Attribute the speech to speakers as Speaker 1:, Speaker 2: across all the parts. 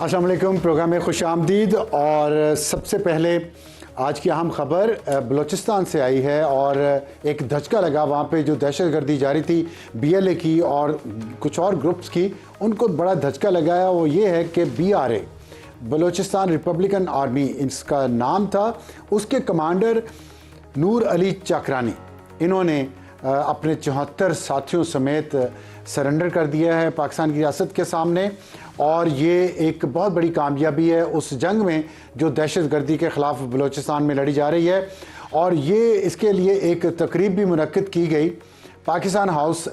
Speaker 1: अस्सलाम वालेकुम। प्रोग्राम में खुश आमदीद। और सबसे पहले आज की अहम खबर बलूचिस्तान से आई है और एक धचका लगा। वहाँ पे जो दहशतगर्दी जारी थी BLA की और कुछ और ग्रुप्स की, उनको बड़ा धचका लगाया। वो ये है कि BRA बलूचिस्तान रिपब्लिकन आर्मी इसका नाम था, उसके कमांडर नूर अली चाकरानी, इन्होंने अपने 74 साथियों समेत सरेंडर कर दिया है पाकिस्तान की रियासत के सामने। और ये एक बहुत बड़ी कामयाबी है उस जंग में जो दहशतगर्दी के ख़िलाफ़ बलूचिस्तान में लड़ी जा रही है। और ये इसके लिए एक तकरीब भी मुनक्किद की गई पाकिस्तान हाउस।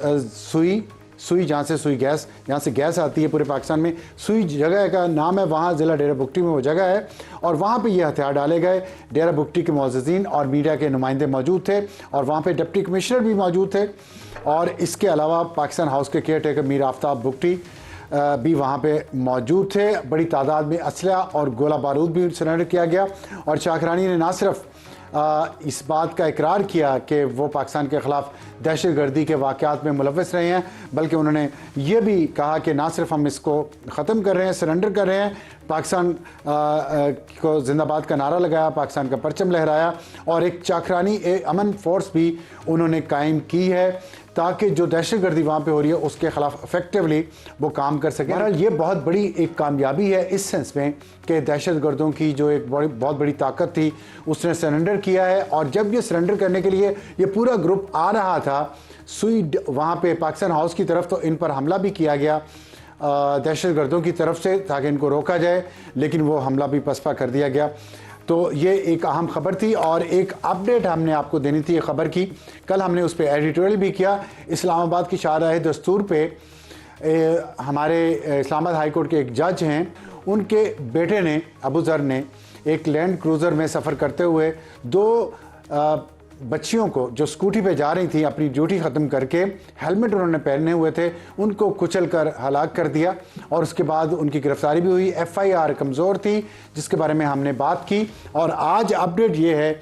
Speaker 1: सुई जहाँ से सुई गैस, जहाँ से गैस आती है पूरे पाकिस्तान में, सुई जगह का नाम है, वहाँ ज़िला डेरा बुगटी में वो जगह है। और वहाँ पे ये हथियार डाले गए। डेरा बुगटी के मुअज़्ज़िज़ीन और मीडिया के नुमाइंदे मौजूद थे और वहाँ पे डिप्टी कमिश्नर भी मौजूद थे। और इसके अलावा पाकिस्तान हाउस के केयर टेकर मीर आफ्ताब बुगटी भी वहाँ पे मौजूद थे। बड़ी तादाद में असलहा और गोला बारूद भी सरेंडर किया गया। और चाकरानी ने ना सिर्फ इस बात का इकरार किया कि वो पाकिस्तान के ख़िलाफ़ दहशतगर्दी के वाक़यात में मुलव्वस रहे हैं, बल्कि उन्होंने ये भी कहा कि ना सिर्फ हम इसको ख़त्म कर रहे हैं, सरेंडर कर रहे हैं, पाकिस्तान को जिंदाबाद का नारा लगाया, पाकिस्तान का परचम लहराया। और एक चाकरानी अमन फोर्स भी उन्होंने कायम की है ताकि जो दहशतगर्दी वहाँ पे हो रही है उसके ख़िलाफ़ इफेक्टिवली वो काम कर सके। बहरहाल ये बहुत बड़ी एक कामयाबी है इस सेंस में कि दहशतगर्दों की जो एक बहुत बड़ी ताकत थी उसने सरेंडर किया है। और जब ये सरेंडर करने के लिए ये पूरा ग्रुप आ रहा था सुई वहाँ पे पाकिस्तान हाउस की तरफ, तो इन पर हमला भी किया गया दहशतगर्दों की तरफ से ताकि इनको रोका जाए, लेकिन वो हमला भी पसपा कर दिया गया। तो ये एक अहम खबर थी और एक अपडेट हमने आपको देनी थी ये खबर की। कल हमने उस पर एडिटोरियल भी किया। इस्लामाबाद की शाहराह दस्तूर पे हमारे इस्लामाबाद हाई कोर्ट के एक जज हैं, उनके बेटे ने अबू ज़र ने एक लैंड क्रूज़र में सफ़र करते हुए दो बच्चियों को जो स्कूटी पे जा रही थी अपनी ड्यूटी ख़त्म करके, हेलमेट उन्होंने पहने हुए थे, उनको कुचल कर हलाक कर दिया। और उसके बाद उनकी गिरफ्तारी भी हुई। FIR कमज़ोर थी जिसके बारे में हमने बात की। और आज अपडेट ये है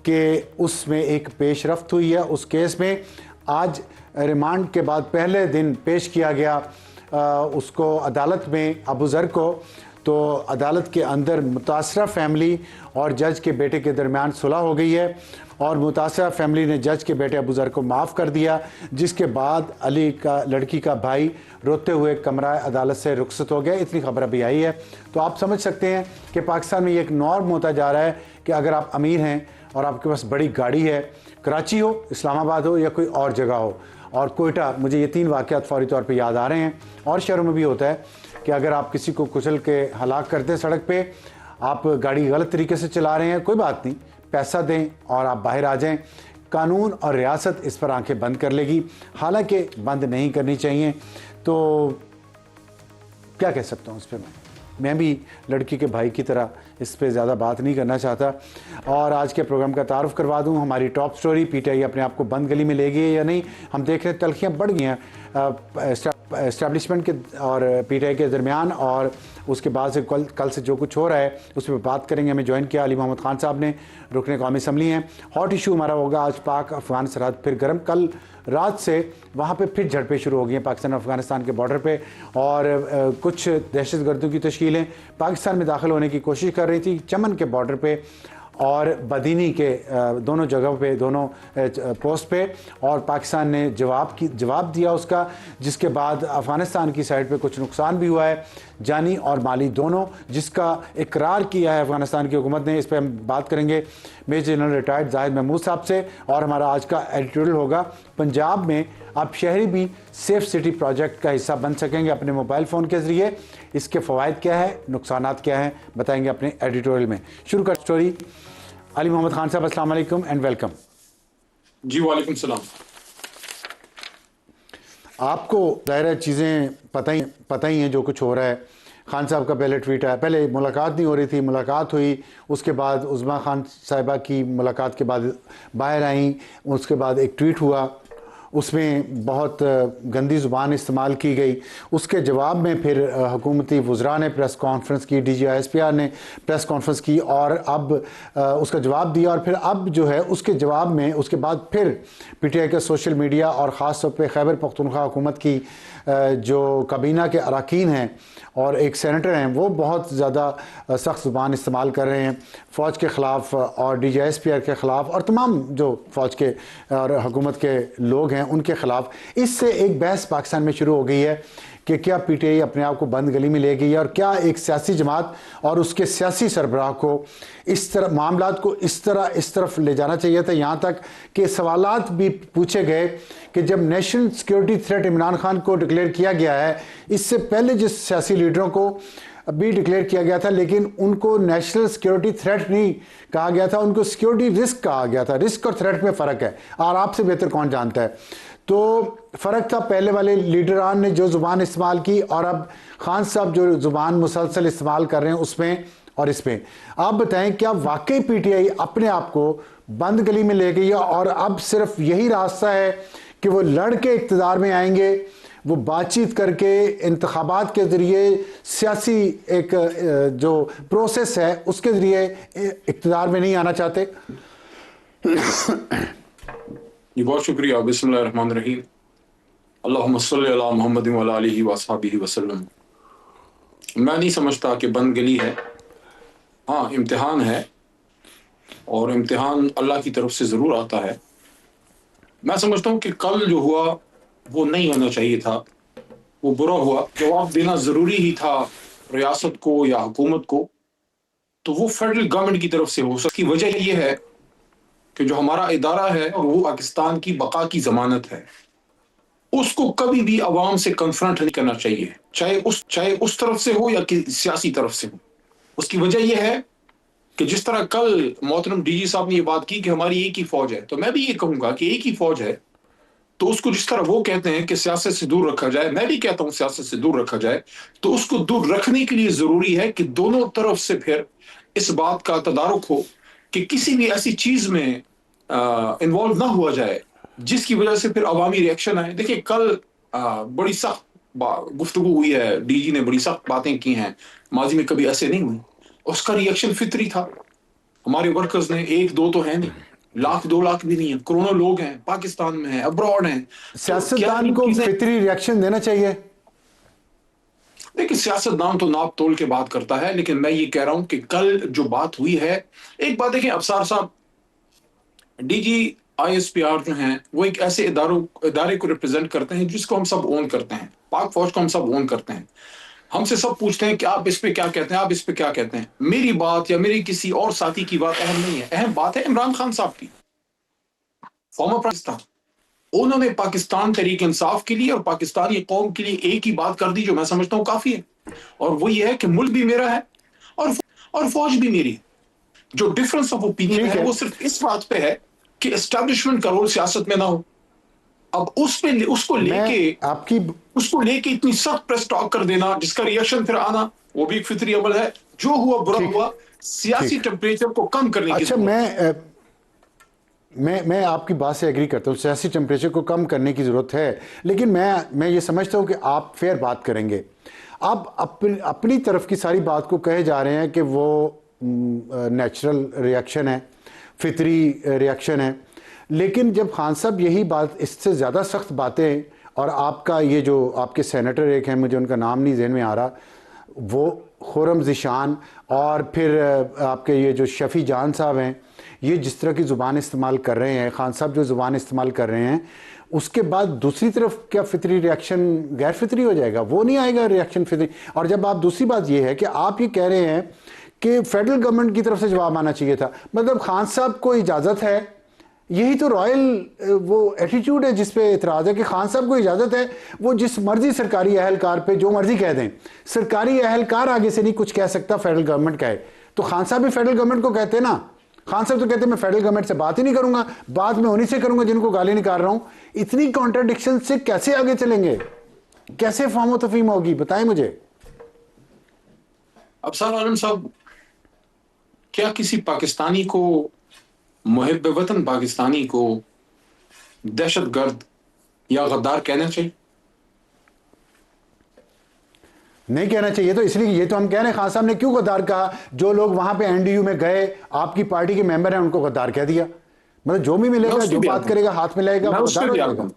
Speaker 1: कि उसमें एक पेशरफ्त हुई है उस केस में। आज रिमांड के बाद पहले दिन पेश किया गया उसको अदालत में, अबू ज़र को। तो अदालत के अंदर मुतासरा फैमिली और जज के बेटे के दरमियान सुलह हो गई है और मुतासरा फैमिली ने जज के बेटे अबू ज़र को माफ़ कर दिया, जिसके बाद अली का लड़की का भाई रोते हुए कमरा अदालत से रुखसत हो गया। इतनी खबर अभी आई है। तो आप समझ सकते हैं कि पाकिस्तान में ये एक नॉर्म होता जा रहा है कि अगर आप अमीर हैं और आपके पास बड़ी गाड़ी है, कराची हो, इस्लामाबाद हो या कोई और जगह हो, और कोयटा, मुझे ये 3 वाक़यात फ़ौरी तौर पे याद आ रहे हैं, और शहरों में भी होता है कि अगर आप किसी को कुचल के हलाक करते हैं सड़क पे, आप गाड़ी गलत तरीके से चला रहे हैं, कोई बात नहीं, पैसा दें और आप बाहर आ जाएं। कानून और रियासत इस पर आंखें बंद कर लेगी, हालांकि बंद नहीं करनी चाहिए। तो क्या कह सकता हूँ इस पर मैं भी लड़की के भाई की तरह इस पर ज़्यादा बात नहीं करना चाहता। और आज के प्रोग्राम का तारुफ करवा दूं। हमारी टॉप स्टोरी, PTI अपने आप को बंद गली में ले गई है या नहीं, हम देख रहे हैं तलखियाँ बढ़ गई हैं एस्टैब्लिशमेंट के और PTI के दरमियान। और उसके बाद से कल से जो कुछ हो रहा है उस पर बात करेंगे। हमें ज्वाइन किया अली मोहम्मद खान साहब ने, रुकने कौमी असम्बली हैं। हॉट इशू हमारा होगा आज पाक अफ़गान सरहद फिर गर्म। कल रात से वहाँ पे फिर झड़पें शुरू हो गई हैं पाकिस्तान अफ़गानिस्तान के बॉर्डर पे, और कुछ दहशतगर्दों की तश्कीलें पाकिस्तान में दाखिल होने की कोशिश कर रही थी चमन के बॉर्डर पे और बदीनी के दोनों जगहों पे, दोनों पोस्ट पे। और पाकिस्तान ने जवाब दिया उसका, जिसके बाद अफ़गानिस्तान की साइड पे कुछ नुकसान भी हुआ है, जानी और माली दोनों, जिसका इकरार किया है अफ़गानिस्तान की हुकूमत ने। इस पर हम बात करेंगे major general retired Zahid Mahmood साहब से। और हमारा आज का एडिटोरियल होगा पंजाब में अब शहरी भी सेफ सिटी प्रोजेक्ट का हिस्सा बन सकेंगे अपने मोबाइल फ़ोन के ज़रिए। इसके फ़वाइद क्या है, नुकसानात क्या हैं, बताएंगे अपने एडिटोरियल में। शुरू कर स्टोरी। अली मोहम्मद खान साहब, अस्सलाम वालेकुम एंड वेलकम।
Speaker 2: जी वालेकुम सलाम।
Speaker 1: आपको ज़ाहिर चीज़ें पता ही हैं जो कुछ हो रहा है। खान साहब का पहले ट्वीट आया, पहले मुलाकात नहीं हो रही थी, मुलाकात हुई, उसके बाद उज़्मा खान साहिबा की मुलाकात के बाद बाहर आई, उसके बाद एक ट्वीट हुआ, उसमें बहुत गंदी ज़ुबान इस्तेमाल की गई। उसके जवाब में फिर हुकूमती वज़रा ने प्रेस कॉन्फ्रेंस की, DGISPR ने प्रेस कॉन्फ्रेंस की और अब उसका जवाब दिया। और फिर अब जो है उसके जवाब में उसके बाद फिर PTI के सोशल मीडिया और ख़ास तौर पे खैबर पख्तूनख्वा हुकूमत की जो काबीना के अरकान हैं और एक सेनेटर हैं, वो बहुत ज़्यादा सख्त ज़ुबान इस्तेमाल कर रहे हैं फ़ौज के ख़िलाफ़ और DGISPR के ख़िलाफ़ और तमाम जो फ़ौज के और हुकूमत के लोग हैं उनके ख़िलाफ़। इससे एक बहस पाकिस्तान में शुरू हो गई है कि क्या PTI अपने आप को बंद गली में ले गई है और क्या एक सियासी जमात और उसके सियासी सरबराह को इस तरह मामलात को इस तरफ ले जाना चाहिए था। यहाँ तक कि सवालात भी पूछे गए कि जब national security threat Imran Khan को डिक्लेयर किया गया है, इससे पहले जिस सियासी लीडरों को भी डिक्लेयर किया गया था, लेकिन उनको नेशनल सिक्योरिटी थ्रेट नहीं कहा गया था, उनको सिक्योरिटी रिस्क कहा गया था। रिस्क और थ्रेट में फ़र्क है और आपसे बेहतर कौन जानता है। तो फ़र्क था पहले वाले लीडरान ने जो ज़ुबान इस्तेमाल की और अब खान साहब जो ज़ुबान मुसलसल इस्तेमाल कर रहे हैं उसमें और इसमें। आप बताएं, क्या वाकई PTI अपने आप को बंद गली में ले गई है और अब सिर्फ यही रास्ता है कि वो लड़ के इक़्तिदार में आएंगे, वो बातचीत करके इंतखाबात के ज़रिए सियासी एक जो प्रोसेस है उसके ज़रिए इक़्तिदार में नहीं आना चाहते?
Speaker 2: जी बहुत शुक्रिया। बिस्मिल्लाहिर्रहमानिर्रहीम। अल्लाहुम्मा सल्लि अला मुहम्मद व अला आलिहि व अस्हाबिहि वसल्लम। मैं नहीं समझता कि बंद गली है। हाँ, इम्तिहान है और इम्तिहान अल्लाह की तरफ से ज़रूर आता है। मैं समझता हूँ कि कल जो हुआ वो नहीं होना चाहिए था, वो बुरा हुआ। जवाब देना ज़रूरी ही था रियासत को या हुकूमत को, तो वो फेडरल गवर्नमेंट की तरफ से हो सकती। वजह यह है कि जो हमारा इदारा है वो पाकिस्तान की बका की ज़मानत है, उसको कभी भी अवाम से कन्फ्रंट नहीं करना चाहिए, चाहे उस तरफ से हो या कि सियासी तरफ से हो। उसकी वजह यह है कि जिस तरह कल मोहतरम DG साहब ने ये बात की कि हमारी एक ही फौज है, तो मैं भी ये कहूंगा कि एक ही फौज है, तो उसको जिस तरह वो कहते हैं कि सियासत से दूर रखा जाए, मैं भी कहता हूं सियासत से दूर रखा जाए। तो उसको दूर रखने के लिए जरूरी है कि दोनों तरफ से फिर इस बात का तदारुक हो कि किसी भी ऐसी चीज में इन्वॉल्व ना हुआ जाए जिसकी वजह से फिर अवामी रिएक्शन आए। देखिए कल बड़ी सख्त गुफ्तगू हुई है, DG ने बड़ी सख्त बातें की हैं, माजी में कभी ऐसे नहीं हुई। उसका रिएक्शन फितरी था। हमारे वर्कर्स ने, एक दो तो है नहीं, लाख 2 लाख भी नहीं है, करोड़ों लोग हैं, पाकिस्तान में हैं, अब्रॉड हैं। तो क्या
Speaker 1: सियासतदान को फितरी रिएक्शन देना चाहिए?
Speaker 2: देखिए सियासतदान तो नाप तोल के बात करता है, लेकिन मैं ये कह रहा हूं कि कल जो बात हुई है, एक बात देखें, अफसार साहब DGISPR जो हैं वो एक ऐसे इदारे को रिप्रेजेंट करते हैं जिसको हम सब ओन करते हैं, पाक फौज को हम सब ओन करते हैं। हमसे सब पूछते हैं कि आप इस पे क्या कहते हैं, आप इस पे क्या कहते हैं। मेरी बात या मेरी किसी और साथी की बात अहम नहीं है, अहम बात है इमरान खान साहब की, फॉर्मर प्राइम मिनिस्टर। उन्होंने पाकिस्तान तहरीक इंसाफ के लिए और पाकिस्तानी कौम के लिए एक ही बात कर दी जो मैं समझता हूं काफी है, और वो ये है कि मुल्क भी मेरा है और फौज भी मेरी है। जो डिफरेंस ऑफ ओपिनियन है वो सिर्फ इस बात पे है कि एस्टैब्लिशमेंट का रोल सियासत में ना हो। अब उसको लेके इतनी सख्त प्रेस टॉक कर देना जिसका रिएक्शन फिर आना, वो भी एक फितरी अमल है। जो हुआ बुरा हुआ, सियासी टेम्परेचर को कम करने की।
Speaker 1: अच्छा, मैं आपकी बात से एग्री करता हूँ, सियासी टेम्परेचर को कम करने की ज़रूरत है, लेकिन मैं ये समझता हूँ कि आप फेयर बात करेंगे। आप अपनी तरफ की सारी बात को कहे जा रहे हैं कि वो नेचुरल रिएक्शन है, फितरी रिएक्शन है, लेकिन जब खान साहब यही बात, इससे ज़्यादा सख्त बातें, और आपका ये जो आपके सेनेटर एक हैं, मुझे उनका नाम नहीं ज़हन में आ रहा, वो खुर्रम ज़िशान, और फिर आपके ये जो शफ़ी जान साहब हैं, ये जिस तरह की ज़ुबान इस्तेमाल कर रहे हैं, खान साहब जो ज़ुबान इस्तेमाल कर रहे हैं, उसके बाद दूसरी तरफ क्या फितरी रिएक्शन गैर फितरी हो जाएगा? वो नहीं आएगा रिएक्शन फितरी। और जब आप, दूसरी बात ये है कि आप ये कह रहे हैं कि फेडरल गवर्नमेंट की तरफ से जवाब आना चाहिए था, मतलब खान साहब को इजाज़त है, यही तो रॉयल वो एटीट्यूड है जिस पे एतराज़ है कि खान साहब को इजाज़त है, वो जिस मर्जी सरकारी अहलकार पे जो मर्जी कह दें। सरकारी अहलकार आगे से नहीं कुछ कह सकता, फेडरल गवर्नमेंट कहे तो। खान साहब भी फेडरल गवर्नमेंट को कहते हैं ना, खान साहब तो कहते हैं मैं फेडरल गवर्नमेंट से बात ही नहीं करूंगा, बात मैं उन्हीं से करूंगा जिनको गाली निकाल रहा हूं। इतनी कॉन्ट्राडिक्शन से कैसे आगे चलेंगे, कैसे फाहम तफहीम होगी, बताएं मुझे।
Speaker 2: अफसार आलम साहब, क्या किसी पाकिस्तानी को, मुहिब वतन पाकिस्तानी को दहशतगर्द या गद्दार कहना चाहिए?
Speaker 1: नहीं कहना चाहिए, तो इसलिए ये तो हम कह रहे हैं खान साहब ने क्यों गद्दार कहा? जो लोग वहां पे एनडीयू में गए, आपकी पार्टी के मेंबर हैं, उनको गद्दार कह दिया। मतलब जो भी मिलेगा, जो बात करेगा, हाथ मिलाएगा,
Speaker 2: मैं
Speaker 1: वो
Speaker 2: उस पे
Speaker 1: गद्दार
Speaker 2: भी
Speaker 1: हो
Speaker 2: आता
Speaker 1: जाएगा।
Speaker 2: हूँ,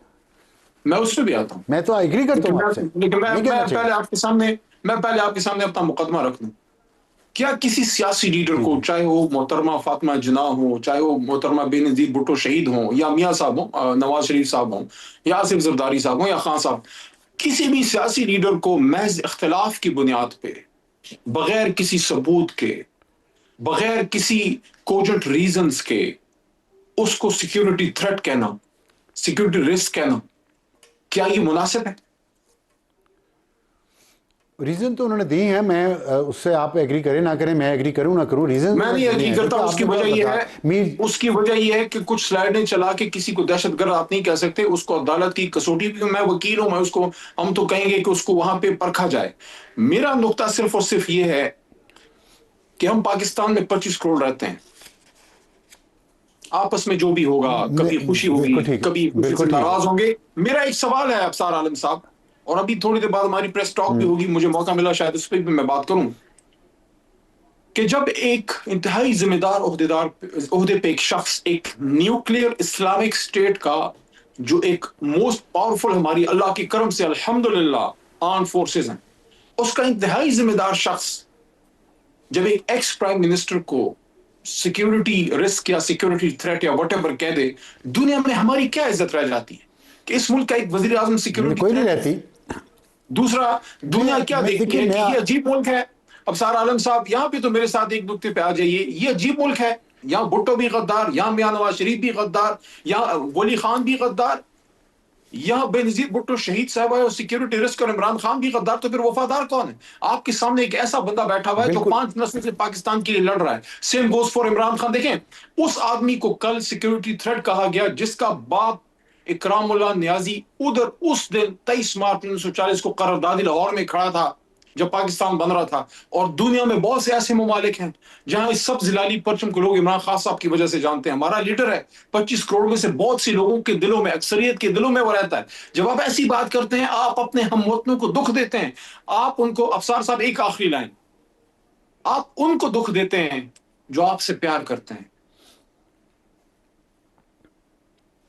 Speaker 2: मैं उस पे भी आता हूँ।
Speaker 1: मैं तो एग्री करता हूँ आपसे,
Speaker 2: लेकिन
Speaker 1: नहीं कहना
Speaker 2: मैं
Speaker 1: चाहिए।
Speaker 2: पहले आपके सामने अपना मुकदमा रख दूं। क्या किसी सियासी लीडर
Speaker 1: जी
Speaker 2: को,
Speaker 1: जी।
Speaker 2: चाहे वो मोहतरमा फातिमा जिन्ना हो, चाहे वो मोहतरमा बेनजीर भुट्टो शहीद हो, या मियाँ साहब हो, नवाज शरीफ साहब हो, या आसिफ जरदारी साहब हो, या खान साहब, किसी भी सियासी लीडर को महज इख्तिलाफ की बुनियाद पे, बगैर किसी सबूत के, बगैर किसी कोजेंट रीजंस के, उसको सिक्योरिटी थ्रेट कहना, सिक्योरिटी रिस्क कहना, क्या ये मुनासिब है?
Speaker 1: रीजन तो उन्होंने दी है, मैं उससे आप एग्री करें ना करें, मैं एग्री करूं ना करूं, रीजन
Speaker 2: मैं नहीं
Speaker 1: उन्होंने दिए
Speaker 2: एग्री
Speaker 1: हैं।
Speaker 2: करता।
Speaker 1: देखिए
Speaker 2: उसकी
Speaker 1: आपने
Speaker 2: वजह
Speaker 1: बहुत
Speaker 2: यह
Speaker 1: बता
Speaker 2: है,
Speaker 1: मीर
Speaker 2: उसकी वजह यह है कि कुछ स्लाइडें चला के किसी को दहशतगर्द आप नहीं कह सकते, उसको अदालत की कसौटी भी, मैं वकील हूं, मैं उसको, हम तो कहेंगे कि उसको वहां पे परखा जाए। मेरा नुक्ता सिर्फ और सिर्फ ये है कि हम पाकिस्तान में 25 करोड़ रहते हैं, आपस में जो भी होगा, कभी खुशी होगी,
Speaker 1: बिल्कुल ठीक है,
Speaker 2: कभी खुशी से
Speaker 1: बिल्कुल ठीक है।
Speaker 2: नाराज होंगे। मेरा एक सवाल है अफसार आलम साहब, और अभी थोड़ी देर बाद हमारी प्रेस टॉक भी होगी, मुझे मौका मिला शायद उस पर भी मैं बात करूं, कि जब एक इंतहाई जिम्मेदार ओहदे पे एक शख्स, एक न्यूक्लियर इस्लामिक स्टेट का, जो एक मोस्ट पावरफुल, हमारी अल्लाह के करम से अल्हम्दुलिल्लाह आर्म फोर्सेस हैं, उसका इंतहाई जिम्मेदार शख्स जब एक एक्स प्राइम मिनिस्टर को सिक्योरिटी रिस्क या सिक्योरिटी थ्रेट या वट कह दे, दुनिया में हमारी क्या इज्जत रह जाती है कि इस मुल्क का एक वजीर आजम सिक्योरिटी
Speaker 1: कोई नहीं
Speaker 2: थ्रेट है?
Speaker 1: रहती।
Speaker 2: दूसरा, दुनिया क्या
Speaker 1: मैं
Speaker 2: देखती
Speaker 1: देखिए
Speaker 2: है कि
Speaker 1: मैं
Speaker 2: ये अजीब मुल्क है। अब सार आलम साहब यहाँ पे तो मेरे साथ एक नुक्ते पे आ जाइए, ये अजीब मुल्क है, यहाँ भुट्टो भी गद्दार, यहाँ मियां नवाज शरीफ भी गद्दार, यहाँ वली खान भी गद्दार, यहाँ बेनजीर भुट्टो शहीद साहब है और सिक्योरिटी रिस्क, और इमरान खान भी गद्दार, तो फिर वफादार कौन है? आपके सामने एक ऐसा बंदा बैठा हुआ है जो
Speaker 1: बिल्कुल
Speaker 2: 5 नस्ल से पाकिस्तान के लिए लड़ रहा है। Same goes for Imran Khan. देखें, उस आदमी को कल सिक्योरिटी थ्रेट कहा गया, जिसका बाप इकरामुल्लाह नियाजी उधर उस दिन 23 मार्च 1940 को करारदादी लाहौर में खड़ा था जब पाकिस्तान बन रहा था। और दुनिया में बहुत से ऐसे ममालिक हैं जहां इस सब जिलाली परचम को लोग इमरान खान साहब की वजह से जानते हैं। हमारा लीडर है, 25 करोड़ में से बहुत सी लोगों के दिलों में, अक्सरियत के दिलों में वो रहता है। जब आप ऐसी बात करते हैं, आप अपने हमवतनों को दुख देते हैं। आप उनको, अफसार साहब एक आखिरी लाइन, आप उनको दुख देते हैं जो आपसे प्यार करते हैं।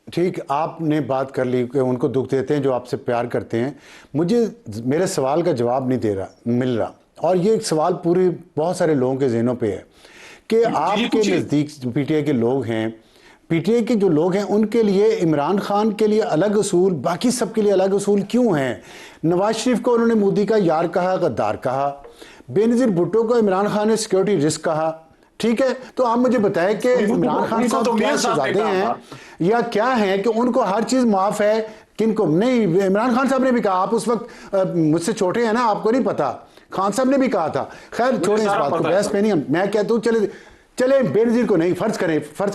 Speaker 1: ठीक, आपने बात कर ली कि उनको दुख देते हैं जो आपसे प्यार करते हैं। मुझे मेरे सवाल का जवाब नहीं दे रहा, मिल रहा, और ये एक सवाल पूरी बहुत सारे लोगों के जहनों पे है कि आपके नज़दीक पीटीआई के लोग हैं, पीटीआई के जो लोग हैं, उनके लिए इमरान खान के लिए अलग असूल, बाकी सब के लिए अलग असूल क्यों हैं? नवाज शरीफ को उन्होंने मोदी का यार कहा, गद्दार कहा, बेनजीर भुट्टो को इमरान खान ने सिक्योरिटी रिस्क कहा। ठीक है, तो आप मुझे बताएं कि इमरान खान साहब क्या शहजादे हैं या क्या हैं कि उनको हर चीज़ माफ़ है? किनको नहीं? इमरान खान साहब ने भी कहा, आप उस वक्त मुझसे छोटे हैं ना, आपको नहीं पता, खान साहब ने भी कहा था। खैर छोड़ें इस बात को, बहस पे नहीं, मैं कहता हूँ चले बेनजीर को नहीं, फर्ज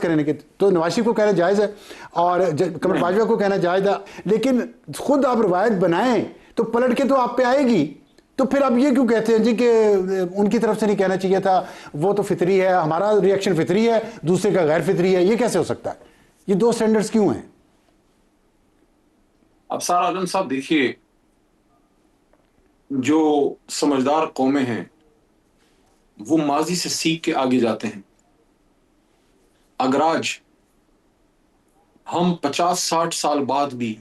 Speaker 1: करें कि तो नवाज शरीफ को कहना जायज़ है और कमर बाजवा को कहना जायज़ है, लेकिन खुद आप रवायत बनाएं तो पलट के तो आप पे आएगी। तो फिर आप ये क्यों कहते हैं जी कि उनकी तरफ से नहीं कहना चाहिए था, वो तो फितरी है, हमारा रिएक्शन फितरी है, दूसरे का गैर फितरी है? ये कैसे हो सकता है? ये दो स्टैंडर्ड्स क्यों हैं?
Speaker 2: अब सारा आलम साहब देखिए, जो समझदार कौमें हैं वो माजी से सीख के आगे जाते हैं। अगर आज हम 50-60 साल बाद भी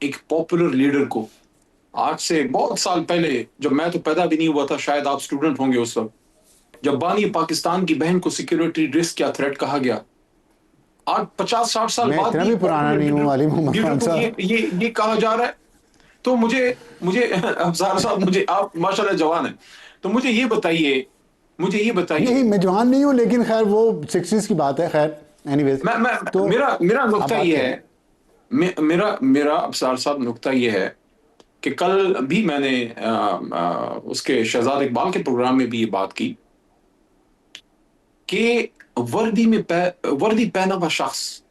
Speaker 2: एक पॉपुलर लीडर को, आज से बहुत साल पहले जब मैं तो पैदा भी नहीं हुआ था, शायद आप स्टूडेंट होंगे उस वक्त, जब बानी पाकिस्तान की बहन को सिक्योरिटी रिस्क या थ्रेट कहा गया, आज 50-60 साल
Speaker 1: मैं
Speaker 2: बाद
Speaker 1: इतना भी पुराना नहीं हूं अली मोहम्मद खान
Speaker 2: लीडर को
Speaker 1: साहब।
Speaker 2: ये कहा जा रहा है। तो मुझे मुझे अफसार साहब, मुझे, आप माशाल्लाह जवान हैं, तो मुझे ये बताइए
Speaker 1: नहीं, मैं जवान नहीं हूं, लेकिन खैर वो 60s की बात है। खैर एनीवेज,
Speaker 2: मैं
Speaker 1: तो
Speaker 2: मेरा नुक्ता ये है, मेरा अफसार साहब नुक्ता ये है कि कल भी मैंने उसके शहजाद इकबाल के प्रोग्राम में भी ये बात की कि वर्दी पहना हुआ शख्स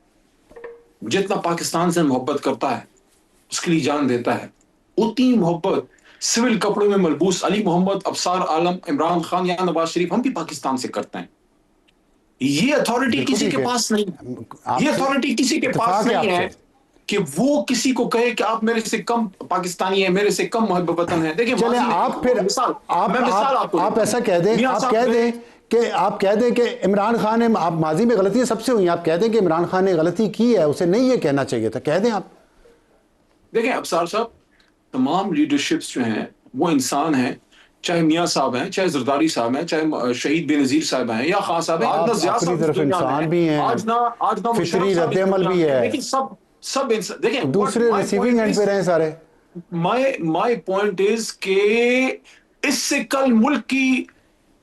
Speaker 2: जितना पाकिस्तान से मोहब्बत करता है, उसके लिए जान देता है, उतनी मोहब्बत सिविल कपड़ों में मलबूस अली मोहम्मद, अफसार आलम, इमरान खान या नवाज शरीफ, हम भी पाकिस्तान से करते हैं। ये अथॉरिटी किसी के पास नहीं, ये अथॉरिटी किसी के पास नहीं है। कि वो किसी को कहे कि आप मेरे से कम पाकिस्तानी है, मेरे से कम मुहब्बत वतन है। देखिए
Speaker 1: चले आप फिर
Speaker 2: मिसाल,
Speaker 1: आप
Speaker 2: मैं मिसाल आपको
Speaker 1: आप
Speaker 2: देता
Speaker 1: ऐसा
Speaker 2: हूं।
Speaker 1: कह दें,
Speaker 2: मियां
Speaker 1: आप
Speaker 2: साहब
Speaker 1: कह
Speaker 2: ने-
Speaker 1: दें कि आप कह दें कि इमरान खान ने, आप माजी में गलतियां सबसे हुई, आप कह दें कि इमरान खान ने गलती की है, उसे नहीं ये कहना चाहिए था, कह दें आप।
Speaker 2: देखें अफसार साहब, तमाम लीडरशिप्स जो हैं वो इंसान हैं, चाहे मियां साहब हैं, चाहे जरदारी साहब हैं, चाहे शहीद बेनजीर साहब हैं या खान साहब हैं,
Speaker 1: आप
Speaker 2: ना जिया
Speaker 1: अपनी
Speaker 2: साहब इस
Speaker 1: तरफ
Speaker 2: दुनिया में
Speaker 1: इंसान
Speaker 2: है,
Speaker 1: भी हैं,
Speaker 2: आज ना
Speaker 1: फितरी
Speaker 2: मुशर्रफ साहब इस
Speaker 1: रद्द-ए-अमल
Speaker 2: दुनिया
Speaker 1: भी
Speaker 2: में है,
Speaker 1: है,
Speaker 2: लेकिन सब इंसान, देखें व्हाट
Speaker 1: दूसरे
Speaker 2: माय
Speaker 1: रिसीविंग
Speaker 2: पॉइंट
Speaker 1: एंड पे
Speaker 2: इज,
Speaker 1: रहे सारे।
Speaker 2: माय पॉइंट इज के इससे कल मुल्क की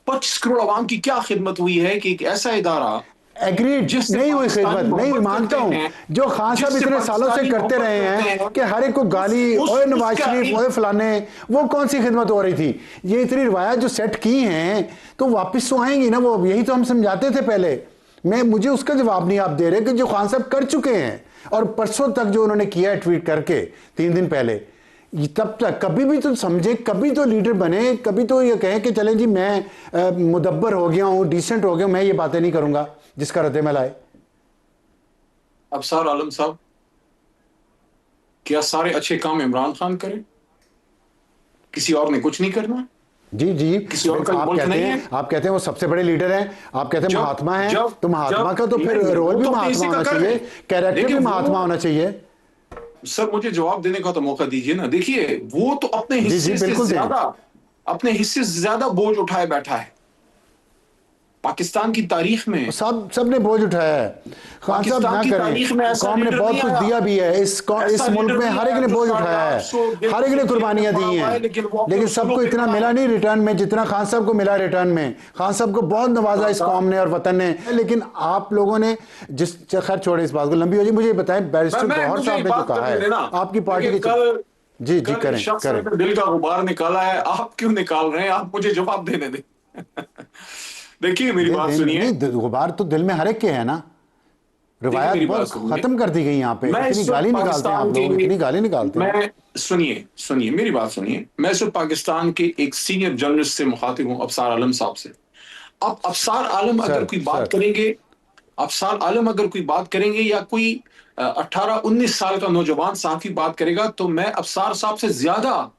Speaker 2: 25 करोड़ आवाम की क्या खिदमत हुई है कि एक ऐसा इदारा
Speaker 1: एग्रीड,
Speaker 2: जिससे
Speaker 1: नहीं हुई
Speaker 2: पाकिस्तानी
Speaker 1: खिदमत, नहीं हुई,
Speaker 2: मोहब्बत
Speaker 1: मानता
Speaker 2: करते
Speaker 1: हूं।
Speaker 2: हैं,
Speaker 1: जो खान साहब
Speaker 2: जिससे
Speaker 1: इतने सालों से
Speaker 2: पाकिस्तानी
Speaker 1: करते
Speaker 2: मोहब्बत
Speaker 1: रहे
Speaker 2: करते
Speaker 1: हैं
Speaker 2: हैं,
Speaker 1: कि हर एक को गाली, ओए नवाज
Speaker 2: उसका
Speaker 1: शरीफ, ओए फलाने, वो कौन सी खिदमत हो रही थी? ये इतनी रिवायत जो सेट की हैं तो वापस तो आएंगी ना, वो यही तो हम समझाते थे पहले। मुझे उसका जवाब नहीं आप दे रहे कि जो खान साहब कर चुके हैं, और परसों तक जो उन्होंने किया है ट्वीट करके 3 दिन पहले, तब तक कभी भी तो समझे, कभी तो लीडर बने, कभी तो ये कहें कि चलें जी मैं मुदब्बर हो गया हूं, डिसेंट हो गया, मैं ये बातें नहीं करूंगा जिसका रद्द-ए-अमल आए।
Speaker 2: अफसार आलम साहब, क्या सारे अच्छे काम इमरान खान करें? किसी और ने कुछ नहीं करना?
Speaker 1: जी जी,
Speaker 2: किसी और का
Speaker 1: आप
Speaker 2: मुल्क
Speaker 1: कहते
Speaker 2: नहीं
Speaker 1: हैं,
Speaker 2: है?
Speaker 1: आप कहते हैं वो सबसे बड़े लीडर हैं, आप कहते हैं
Speaker 2: जब
Speaker 1: महात्मा हैं,
Speaker 2: जब
Speaker 1: तो महात्मा
Speaker 2: जब
Speaker 1: का तो फिर
Speaker 2: नहीं,
Speaker 1: रोल
Speaker 2: वो
Speaker 1: भी
Speaker 2: तो अपने
Speaker 1: महात्मा
Speaker 2: हिस्से का
Speaker 1: होना
Speaker 2: कर रहे
Speaker 1: चाहिए,
Speaker 2: हैं।
Speaker 1: कैरेक्टर
Speaker 2: देखिए
Speaker 1: भी महात्मा होना चाहिए।
Speaker 2: सर मुझे जवाब देने का तो मौका दीजिए ना। देखिए वो तो अपने
Speaker 1: जी जी,
Speaker 2: हिस्से से
Speaker 1: बिल्कुल दें।
Speaker 2: ज्यादा, अपने हिस्से से ज्यादा बोझ उठाए बैठा है पाकिस्तान की तारीख में।
Speaker 1: सब ने बोझ उठाया है। खान साहब
Speaker 2: पाकिस्तान
Speaker 1: ना
Speaker 2: की
Speaker 1: करें,
Speaker 2: तारीख में ऐसा
Speaker 1: कौम ने
Speaker 2: लीडर
Speaker 1: बहुत
Speaker 2: नहीं
Speaker 1: कुछ
Speaker 2: आया,
Speaker 1: दिया भी है,
Speaker 2: ऐसा
Speaker 1: इस मुल्क
Speaker 2: लीडर
Speaker 1: में
Speaker 2: नहीं
Speaker 1: हर एक
Speaker 2: आया
Speaker 1: ने
Speaker 2: जो
Speaker 1: बोझ उठाया
Speaker 2: 850
Speaker 1: है, हर एक ने कुर्बानियां दी हैं,
Speaker 2: लेकिन वो अपने
Speaker 1: लेकिन
Speaker 2: उसूलों
Speaker 1: सबको
Speaker 2: पे
Speaker 1: इतना
Speaker 2: खड़ा
Speaker 1: मिला
Speaker 2: है।
Speaker 1: नहीं रिटर्न में जितना खान साहब को मिला रिटर्न में। खान साहब को बहुत नवाजा इस कौम ने और वतन ने, लेकिन आप लोगों ने जिस, खैर छोड़े इस बात को, लंबी हो जी। मुझे बताएं, बैरिस्टर गौहर
Speaker 2: मुझे
Speaker 1: साहब
Speaker 2: एक
Speaker 1: ने जो
Speaker 2: बात
Speaker 1: कहा
Speaker 2: करने देना।
Speaker 1: है आपकी पार्टी
Speaker 2: देखिए
Speaker 1: के,
Speaker 2: कल
Speaker 1: जी जी,
Speaker 2: कल
Speaker 1: करें
Speaker 2: इस शख्स ने
Speaker 1: करें।
Speaker 2: अपने दिल का गुबार निकाला है, आप क्यों निकाल रहे हैं? आप मुझे जवाब देने दें। देखिए मेरी बात सुनिए,
Speaker 1: नहीं, गुबार तो दिल में हर एक के है ना।
Speaker 2: देखिए
Speaker 1: रिवायत
Speaker 2: मेरी बात
Speaker 1: बहुत
Speaker 2: सुनिए।
Speaker 1: खत्म कर दी गई यहाँ पे,
Speaker 2: मैं
Speaker 1: इतनी
Speaker 2: इस वक्त
Speaker 1: गाली निकालते हैं आप
Speaker 2: पाकिस्तान
Speaker 1: लोग,
Speaker 2: के,
Speaker 1: इतनी गाली निकालते हैं।
Speaker 2: मैं सुनिए मेरी बात सुनिए, मैं इस वक्त पाकिस्तान के एक सीनियर जर्नलिस्ट से मुखातिब हूं, अफसार आलम साहब से। अब अफसार आलम अगर
Speaker 1: सर
Speaker 2: कोई बात
Speaker 1: सर
Speaker 2: करेंगे, अफसार आलम अगर कोई बात करेंगे या कोई 18-19 साल का नौजवान साहब बात करेगा, तो मैं अफसार साहब से ज्यादा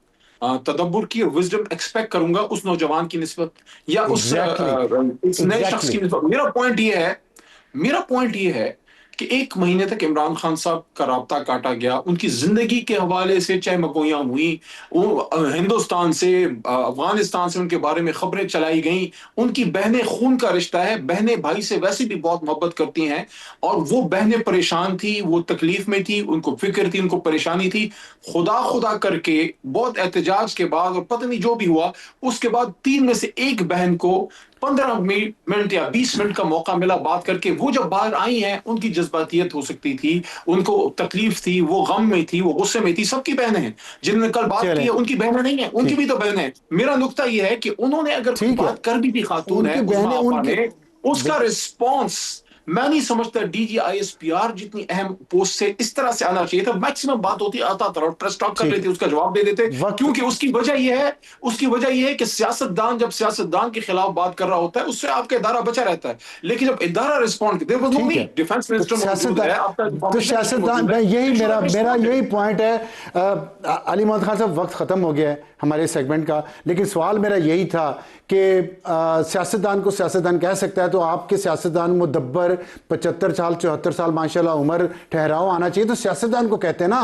Speaker 2: तदब्बुर की और विजडम एक्सपेक्ट करूंगा उस नौजवान की निस्बत या
Speaker 1: एग्जैक्टली
Speaker 2: उस नए शख्स
Speaker 1: एग्जैक्टली।
Speaker 2: की निस्बत। मेरा पॉइंट ये है कि 1 महीने तक इमरान खान साहब का राब्ता काटा गया, उनकी जिंदगी के हवाले से चाहे मगोइयां हुई, वो हिंदुस्तान से, अफगानिस्तान से उनके बारे में खबरें चलाई गई। उनकी बहनें खून का रिश्ता है, बहनें भाई से वैसे भी बहुत मोहब्बत करती हैं, और वो बहनें परेशान थी, वो तकलीफ में थी, उनको फिक्र थी, उनको परेशानी थी। खुदा खुदा करके बहुत एहतजाज के बाद और पता नहीं जो भी हुआ, उसके बाद 3 में से 1 बहन को 15 मिनट या 20 मिनट का मौका मिला बात करके। वो जब बाहर आई हैं, उनकी जज्बातियत हो सकती थी, उनको तकलीफ थी, वो गम में थी, वो गुस्से में थी। सबकी बहनें हैं जिन्होंने कल बात की
Speaker 1: चलें,
Speaker 2: है, उनकी बहनें नहीं है, उनकी
Speaker 1: ठीक
Speaker 2: भी तो बहनें हैं। मेरा नुक्ता यह है कि उन्होंने अगर कोई
Speaker 1: ठीक है,
Speaker 2: बात कर भी थी, खातून है
Speaker 1: उनकी
Speaker 2: उस्मा
Speaker 1: बहनें,
Speaker 2: आपा
Speaker 1: उनकी
Speaker 2: ने, उसका रिस्पॉन्स मैं नहीं समझता DGISPR जितनी अहम पोस्ट से इस तरह से आना चाहिए था। मैक्सिमम बात होती, आता था और प्रेस टॉक कर
Speaker 1: ठीक
Speaker 2: लेते, उसका जवाब दे देते।
Speaker 1: वक्त,
Speaker 2: क्योंकि उसकी वजह यह है कि सियासतदान जब सियासतदान के खिलाफ बात कर रहा होता है, उससे आपका इदारा बचा रहता है। लेकिन जब इदारा रिस्पॉन्ड, देयर वाज नो
Speaker 1: ठीक है।
Speaker 2: नीड, डिफेंस
Speaker 1: तो
Speaker 2: मिनिस्टर मौजूद है, आपका
Speaker 1: सियासतदान, मैं यही मेरा यही पॉइंट है। अली मोहम्मद खान साहब, वक्त ख़त्म हो गया है हमारे सेगमेंट का, लेकिन सवाल मेरा यही था कि सियासतदान को सियासतदान कह सकता है तो आपके सियासतदान मुदब्बर 75 साल 74 साल माशाल्लाह उम्र, ठहराव आना चाहिए, तो सियासतदान को कहते हैं ना।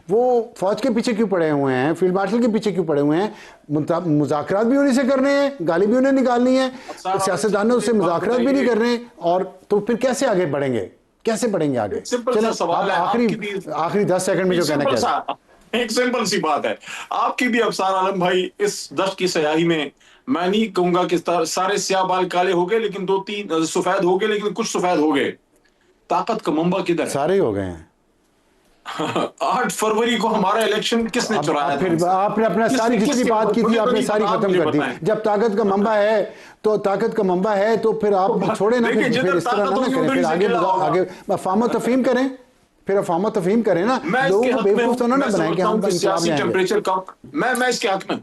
Speaker 1: वो फौज के पीछे क्यों पड़े हुए हैं, फील्ड मार्शल के पीछे क्यों पड़े हुए हैं? मुज़ाकरात भी उन्हीं से करने हैं, गाली भी उन्हें निकालनी है, सियासतदान ने उससे मुज़ाकरात भी नहीं करने, और तो फिर कैसे आगे बढ़ेंगे, कैसे बढ़ेंगे आगे? चलो आखिरी 10 सेकंड में जो कहना चाहिए।
Speaker 2: एक सिंपल सी बात है, आपकी भी अफसार आलम भाई इस दश्त की सयाही में, मैं नहीं कहूंगा कि सारे स्याह बाल काले हो गए, लेकिन 2-3 सफेद हो गए, लेकिन कुछ सफेद हो गए। ताकत का मंबा किधर है?
Speaker 1: सारे ही हो गए हैं।
Speaker 2: 8 फरवरी को हमारा इलेक्शन किसने चुराया?
Speaker 1: फिर आपने अपना सारी जितनी बात की थी आपने सारी खत्म कर दी। जब ताकत का मंबा है तो फिर आप छोड़े ना, फिर इस तरह ना करें, फिर आगे अफवाह तफहीम करें, फिर अफवाह तफहीम करें ना, लोगों को बेवकूफ तो ना बनाएं कि हम
Speaker 2: सियासी टेम्परेचर का। मैं इसके हक में,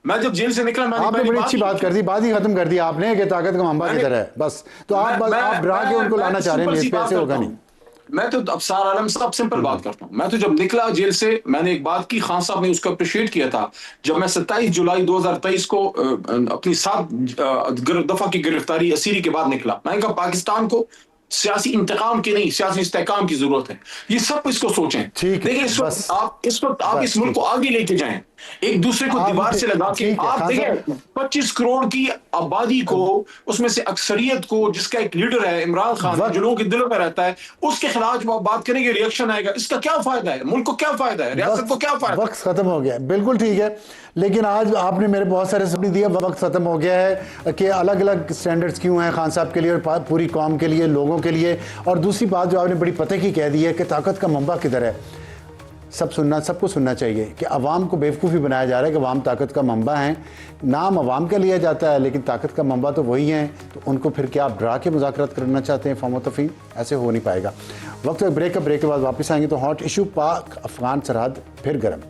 Speaker 2: मैं जब जेल से निकला,
Speaker 1: आपने बड़ी अच्छी बात कर दी, बात ही खत्म कर दी आपने कि ताकत का मंबा किधर है, बस। तो आप डरा के उनको लाना चाह रहे हैं, ऐसे होगा नहीं।
Speaker 2: मैं तो अफसार आलम साहब सिंपल बात करता हूँ। मैं तो जब निकला जेल से मैंने एक बात की, खान साहब ने उसको अप्रिशिएट किया था। जब मैं 27 जुलाई 2023 को अपनी 7 दफा की गिरफ्तारी असीरी के बाद निकला, मैंने कहा पाकिस्तान को सियासी इंतकाम की नहीं, सियासी इस्तेकाम की जरूरत है। ये सब इसको सोचें।
Speaker 1: ठीक है,
Speaker 2: देखिए इस
Speaker 1: बस
Speaker 2: वक्त आप
Speaker 1: बस
Speaker 2: इस मुल्क
Speaker 1: ठीक
Speaker 2: को आगे लेके जाएं, एक दूसरे को
Speaker 1: आप
Speaker 2: दीवार से लगा के।
Speaker 1: ठीक है
Speaker 2: आप
Speaker 1: खान
Speaker 2: देखिए
Speaker 1: साहब
Speaker 2: 25 करोड़ की आबादी को, उसमें से अक्सरियत को, जिसका एक लीडर है इमरान खान, जो
Speaker 1: वक्त
Speaker 2: लोगों के दिलों में रहता है, उसके खिलाफ जब आप बात करेंगे रिएक्शन आएगा। इसका क्या फायदा है? मुल्क को क्या फायदा है? रियासत को
Speaker 1: वक्त
Speaker 2: क्या फायदा
Speaker 1: वक्त खत्म हो गया, बिल्कुल ठीक है। लेकिन आज आपने मेरे बहुत सारे सपने दिए, वक्त खत्म हो गया है कि अलग अलग स्टैंडर्ड्स क्यों हैं खान साहब के लिए और पूरी कौम के लिए, लोगों के लिए। और दूसरी बात जो आपने बड़ी पते की कह दी है कि ताकत का मंबा किधर है। सबको सुनना चाहिए कि अवाम को बेवकूफ़ी बनाया जा रहा है कि अवाम ताकत का मंबा है। नाम अवाम का लिया जाता है लेकिन ताकत का मंबा तो वही है। तो उनको फिर क्या आप डरा के मुज़ाकरात करना चाहते हैं? फ़हम तफ़हीम ऐसे हो नहीं पाएगा। वक्त ब्रेक के बाद वापस आएंगे तो हॉट इशू पाक अफ़गान सरहद फिर गर्म।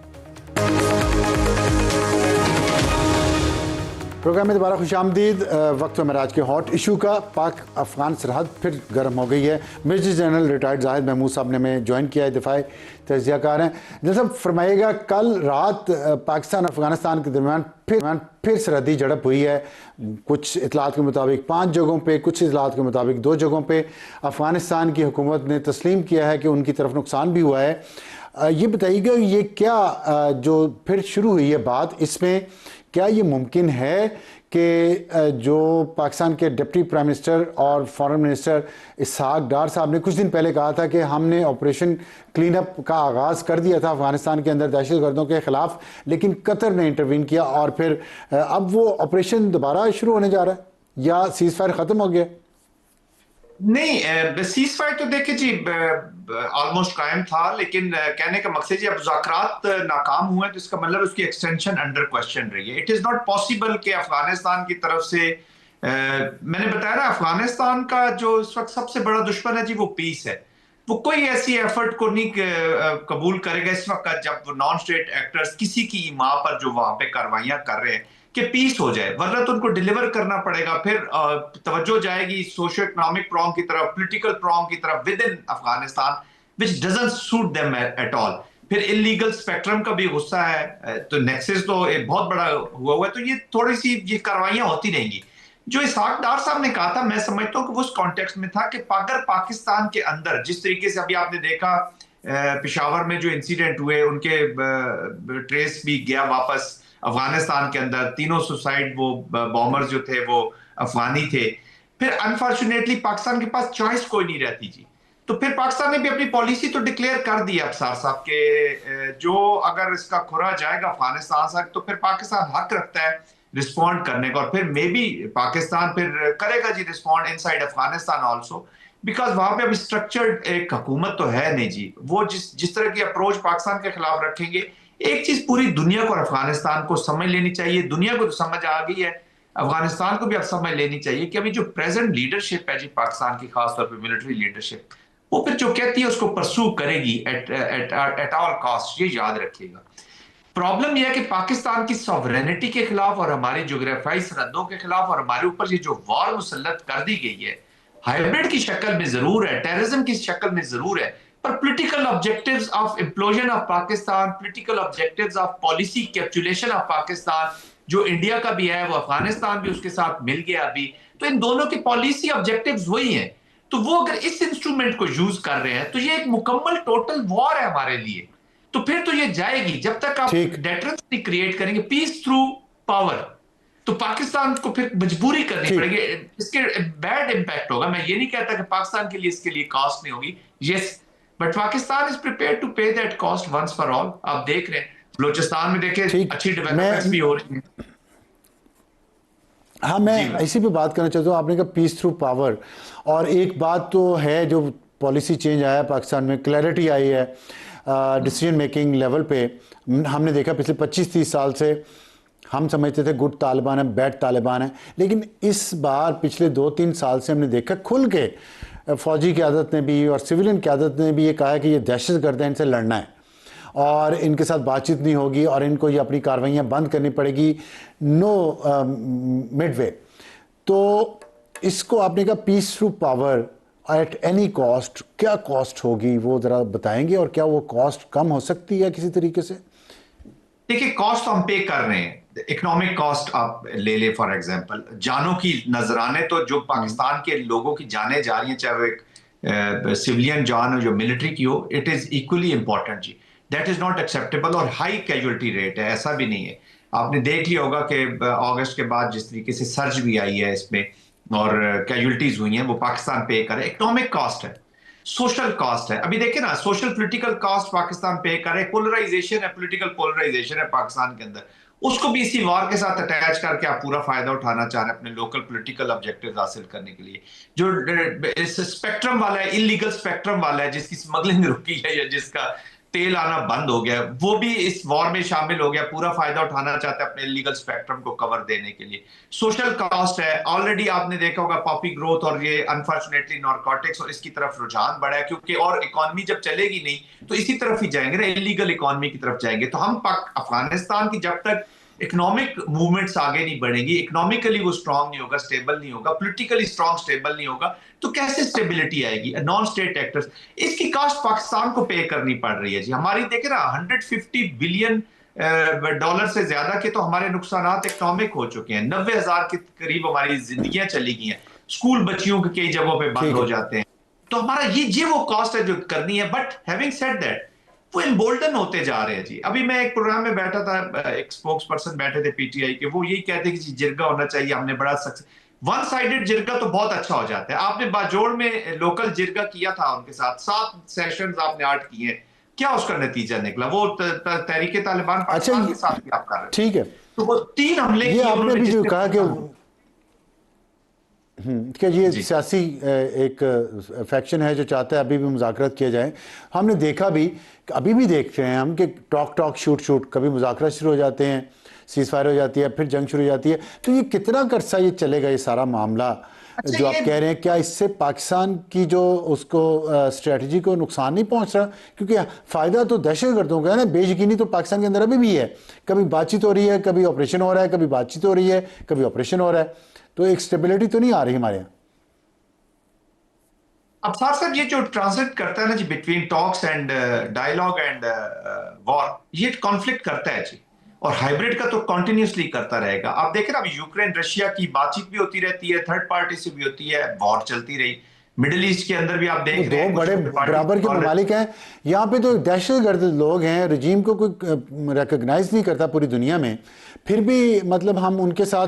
Speaker 1: प्रोग्राम में दोबारा खुशामदीद। वक्त है आज के हॉट इशू का। पाक अफ़गान सरहद फिर गर्म हो गई है। Major general retired Zahid Mahmood साहब ने हमें ज्वाइन किया है, दिफाई तजियाकार हैं। जैसा फरमाइएगा, कल रात पाकिस्तान अफ़गानिस्तान के दरमियान फिर सरहदी झड़प हुई है। कुछ इतलात के मुताबिक 5 जगहों पे, कुछ इतलात के मुताबिक 2 जगहों पे। अफ़गानिस्तान की हुकूमत ने तस्लीम किया है कि उनकी तरफ नुकसान भी हुआ है। ये बताइएगा, ये क्या जो फिर शुरू हुई है बात, इसमें क्या ये मुमकिन है कि जो पाकिस्तान के डिप्टी प्राइम मिनिस्टर और फॉरेन मिनिस्टर इसहाक डार साहब ने कुछ दिन पहले कहा था कि हमने ऑपरेशन क्लीन अप का आगाज़ कर दिया था अफ़गानिस्तान के अंदर दहशतगर्दों के ख़िलाफ़, लेकिन कतर ने इंटरवीन किया और फिर अब वो ऑपरेशन दोबारा शुरू होने जा रहा है या सीज़ फायर ख़त्म हो गया?
Speaker 3: नहीं, सीज फायर तो देखिए जी ऑलमोस्ट कायम था, लेकिन कहने का मकसद जी अब मुज़ाकरात नाकाम हुए तो इसका मतलब उसकी एक्सटेंशन अंडर क्वेश्चन रही है। इट इज नॉट पॉसिबल कि अफगानिस्तान की तरफ से मैंने बताया ना, अफगानिस्तान का जो इस वक्त सबसे बड़ा दुश्मन है जी वो पीस है। वो कोई ऐसी एफर्ट को नहीं कबूल करेगा इस वक्त जब नॉन स्टेट एक्टर्स किसी की माँ पर जो वहां पे कार्रवाइयां कर रहे हैं कि पीस हो जाए, वरना तो उनको डिलीवर करना पड़ेगा। फिर तवज्जो जाएगी सोशो इकोनॉमिक प्रॉन्ग की तरफ, पॉलिटिकल प्रॉन्ग की तरफ with in Afghanistan, which doesn't suit them at all. फिर इलीगल स्पेक्ट्रम का भी गुस्सा है, तो नेक्सस तो एक बहुत बड़ा हुआ है। तो ये थोड़ी सी ये कार्रवाइयां होती रहेंगी। जो इसहाक डार साहब ने कहा था, मैं समझता हूँ कि वो उस कॉन्टेक्स्ट में था कि अगर पाकिस्तान के अंदर जिस तरीके से अभी आपने देखा पेशावर में जो इंसिडेंट हुए, उनके ट्रेस भी गया वापस अफगानिस्तान के अंदर, तीनों सुसाइड वो बॉम्बर्स जो थे वो अफगानी थे। फिर अनफॉर्चुनेटली पाकिस्तान के पास चॉइस कोई नहीं रहती जी। तो फिर पाकिस्तान ने भी अपनी पॉलिसी तो डिक्लेयर कर दी अफसार साहब के, जो अगर इसका खुरा जाएगा अफगानिस्तान से तो फिर पाकिस्तान हक रखता है रिस्पॉन्ड करने का, और फिर मे बी पाकिस्तान फिर करेगा जी respond inside Afghanistan also, because वहां पे अभी स्ट्रक्चर्ड एक हुकूमत तो है नहीं जी। वो जिस तरह की अप्रोच पाकिस्तान के खिलाफ रखेंगे, एक चीज पूरी दुनिया को और अफगानिस्तान को समझ लेनी चाहिए, दुनिया को तो समझ आ गई है, अफगानिस्तान को भी अब समझ लेनी चाहिए कि अभी जो प्रेजेंट लीडरशिप है जी पाकिस्तान की, खासतौर पर मिलिट्री लीडरशिप, वो फिर जो कहती है उसको परसू करेगी एट ऑल कॉस्ट, ये याद रखिएगा। प्रॉब्लम यह है कि पाकिस्तान की सॉवरेनिटी के खिलाफ और हमारी जोग्राफियाई सरहदों के खिलाफ और हमारे ऊपर ये जो वॉर मुसल्लत कर दी गई है, हाइब्रिड की शक्ल में जरूर है, टेररिज्म की शक्ल में जरूर है, पर political objectives of implosion of Pakistan, political objectives of policy capitulation of Pakistan, जो इंडिया का भी है वो अफगानिस्तान भी उसके साथ मिल गया अभी, तो इन दोनों के पॉलिसी ऑब्जेक्टिव्स वही हैं। तो वो अगर इस इंस्ट्रूमेंट को यूज कर रहे हैं तो ये एक मुकम्मल टोटल वॉर है हमारे लिए। तो फिर तो ये जाएगी जब तक आप डेटरेंस नहीं क्रिएट करेंगे, पीस थ्रू पावर, तो पाकिस्तान को फिर मजबूरी करनी पड़ेगी। इसके बैड इंपैक्ट होगा। मैं ये नहीं कहता कि पाकिस्तान के लिए इसके लिए कॉस्ट नहीं होगी, yes, but Pakistan is prepared to pay that cost once for all. आप देख रहे हैं बलोचिस्तान में, देखे अच्छी डेवलपमेंट्स भी हो रही हैं।
Speaker 1: हाँ, मैं इसी पे बात करना चाहता हूँ। आपने कहा पीस थ्रू पावर, और एक बात तो है जो पॉलिसी चेंज आया पाकिस्तान में, क्लैरिटी आई है डिसीजन मेकिंग लेवल पे। हमने देखा पिछले 25-30 साल से हम समझते थे गुड तालिबान है, बैड तालिबान है, लेकिन इस बार पिछले 2-3 साल से हमने देखा खुल के फ़ौजी क़यादत ने भी और सिविलियन क़यादत ने भी ये कहा है कि ये दहशतगर्द हैं, इनसे लड़ना है और इनके साथ बातचीत नहीं होगी और इनको ये अपनी कार्रवाइयाँ बंद करनी पड़ेगी, नो मिडवे। तो इसको आपने कहा peace through power, at any cost, क्या कॉस्ट होगी वो ज़रा बताएंगे, और क्या वो कॉस्ट कम हो सकती है किसी तरीके से?
Speaker 3: देखिए, कॉस्ट तो हम पे कर रहे हैं। इकोनॉमिक कॉस्ट आप ले फॉर एग्जांपल, जानों की नजराने तो जो पाकिस्तान के लोगों की जानें जा रही हैं, चाहे वो एक सिविलियन जान हो जो मिलिट्री की हो, इट इज इक्वली इंपॉर्टेंट जी। That is not acceptable. और हाई कैजुअलिटी रेट है, ऐसा भी नहीं है। आपने देख लिया होगा कि अगस्त के बाद जिस तरीके से सर्ज भी आई है इसमें और कैजुअलिटीज हुई हैं, वो पाकिस्तान पे करे। इकोनॉमिक कॉस्ट है, सोशल कॉस्ट है। अभी देखिए ना, सोशल पॉलिटिकल कॉस्ट पाकिस्तान पे करे। पोलराइजेशन है, पॉलिटिकल पोलराइजेशन है पाकिस्तान के अंदर, उसको भी इसी वार के साथ अटैच करके आप पूरा फायदा उठाना चाह रहे हैं अपने लोकल पॉलिटिकल ऑब्जेक्टिव्स हासिल करने के लिए। जो स्पेक्ट्रम वाला है, इलीगल स्पेक्ट्रम वाला है, जिसकी स्मगलिंग रुकी है या जिसका तेल आना बंद हो गया, वो भी इस वॉर में शामिल हो गया, पूरा फायदा उठाना चाहता है अपने इलीगल स्पेक्ट्रम को कवर देने के लिए। सोशल कॉस्ट है, ऑलरेडी आपने देखा होगा पॉपी ग्रोथ और ये अनफॉर्चुनेटली नारकोटिक्स और इसकी तरफ रुझान बढ़ा है, क्योंकि और इकोनॉमी जब चलेगी नहीं तो इसी तरफ ही जाएंगे ना, इलीगल इकोनॉमी की तरफ जाएंगे। तो हम अफगानिस्तान की जब तक इकोनॉमिक मूवमेंट्स आगे नहीं बढ़ेंगी, इकोनॉमिकली वो स्ट्रांग नहीं होगा, स्टेबल नहीं होगा, पॉलिटिकली स्ट्रांग स्टेबल नहीं होगा, तो कैसे स्टेबिलिटी आएगी? नॉन स्टेट एक्टर्स, इसकी कास्ट पाकिस्तान को पे करनी पड़ रही है जी। हमारी देखे ना 150 बिलियन डॉलर से ज्यादा के तो हमारे नुकसान इकोनॉमिक हो चुके हैं। 90,000 के करीब हमारी जिंदगियां चली गई हैं, स्कूल बच्चियों के कई जगहों पे बंद हो जाते हैं। तो हमारा ये वो कॉस्ट है जो करनी है। बट हैविंग सेड दैट, वो एम्बोल्डन होते जा रहे हैं जी। अभी मैं एक प्रोग्राम में बैठा था, एक स्पोक्स पर्सन बैठे थे पीटीआई के, वो यही कहते हैं कि जिरगा होना चाहिए, हमने बड़ा सक्सेस। वन साइडेड जिरगा तो बहुत अच्छा हो जाता है। आपने बाजोड़ में लोकल जिरगा किया था उनके साथ, 7 सेशंस आपने 8 किए, क्या उसका नतीजा निकला? वो तहरीके तालिबान पाकिस्तान के साथ भी आप कर रहे हैं,
Speaker 1: ठीक है।
Speaker 3: तो वो 3 हमले
Speaker 1: ये आपने भी जो कहा कि ये सियासी एक फैक्शन है जो चाहता है अभी भी मुज़ाकरात किए जाएं। हमने देखा भी, अभी भी देख रहे हैं हम कि टॉक शूट, कभी मुज़ाकरात शुरू हो जाते हैं, सीज़ फायर हो जाती है, फिर जंग शुरू हो जाती है। तो ये कितना अरसा ये चलेगा ये सारा मामला जो आप कह रहे हैं? क्या इससे पाकिस्तान की जो उसको स्ट्रेटजी को नुकसान नहीं पहुंच रहा? क्योंकि फ़ायदा तो दहशतगर्दों का है ना, बेयकीनी तो पाकिस्तान के अंदर अभी भी है। कभी बातचीत हो रही है, कभी ऑपरेशन हो रहा है, कभी बातचीत हो रही है, कभी ऑपरेशन हो रहा है। तो एक स्टेबिलिटी तो नहीं आ रही हमारे यहाँ।
Speaker 3: अब साथ ये जो ट्रांसलेट करता है ना जी between talks and dialogue and war, ये कॉन्फ्लिक्ट करता है जी। और हाइब्रिड का तो कंटिन्यूसली करता रहेगा। आप देखें ना, अभी यूक्रेन रशिया की बातचीत भी होती रहती है, थर्ड पार्टी से भी होती है, वॉर चलती रही। मिडिल ईस्ट के अंदर भी आप देख रहे हैं,
Speaker 1: दो बड़े बराबर के ममालिक हैं। यहाँ पे तो दहशतगर्द लोग हैं, रजीम को कोई रिकॉग्नाइज नहीं करता पूरी दुनिया में, फिर भी मतलब हम उनके साथ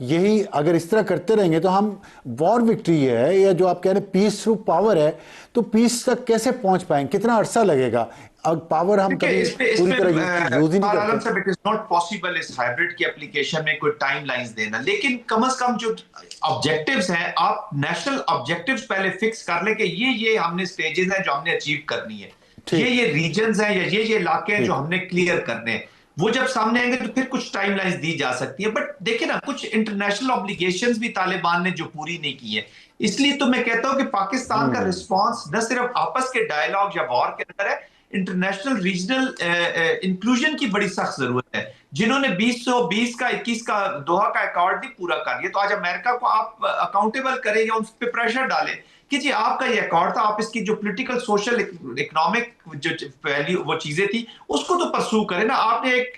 Speaker 1: यही अगर इस तरह करते रहेंगे तो हम वॉर विक्ट्री है, या जो आप कह रहे हैं पीस थ्रू पावर है, तो पीस तक कैसे पहुंच पाएंगे? कितना अरसा लगेगा? अब पावर हम कभी पूरी तरह यूज ही नहीं करते।
Speaker 3: इट इज नॉट पॉसिबल इस हाइब्रिड की एप्लीकेशन में कोई टाइमलाइंस देना, लेकिन कम से कम जो ऑब्जेक्टिव्स हैं, आप नेशनल ऑब्जेक्टिव्स पहले फिक्स कर ले कि ये हमने स्टेजेस हैं जो हमने अचीव करनी है, ये रीजन्स हैं या ये इलाके हैं जो हमने क्लियर करने हैं। वो जब सामने आएंगे तो फिर कुछ टाइमलाइंस दी जा सकती है। बट देखिए ना, कुछ इंटरनेशनल ऑब्लिगेशंस भी तालिबान ने जो पूरी नहीं की है। इसलिए तो मैं कहता हूं कि पाकिस्तान का रिस्पांस न सिर्फ आपस के डायलॉग या वॉर के अंदर है, इंटरनेशनल रीजनल इंक्लूजन की बड़ी सख्त जरूरत है। जिन्होंने 2020 का 21 का दोहा का अकॉर्ड नहीं पूरा कर लिया, तो आज अमेरिका को आप अकाउंटेबल करें या उन पर प्रेशर डालें कि जी आपका ये अकॉर्ड था, आप इसकी जो पॉलिटिकल सोशल इकोनॉमिक जो वैल्यू वो चीजें थी उसको तो परसू करें ना। आपने एक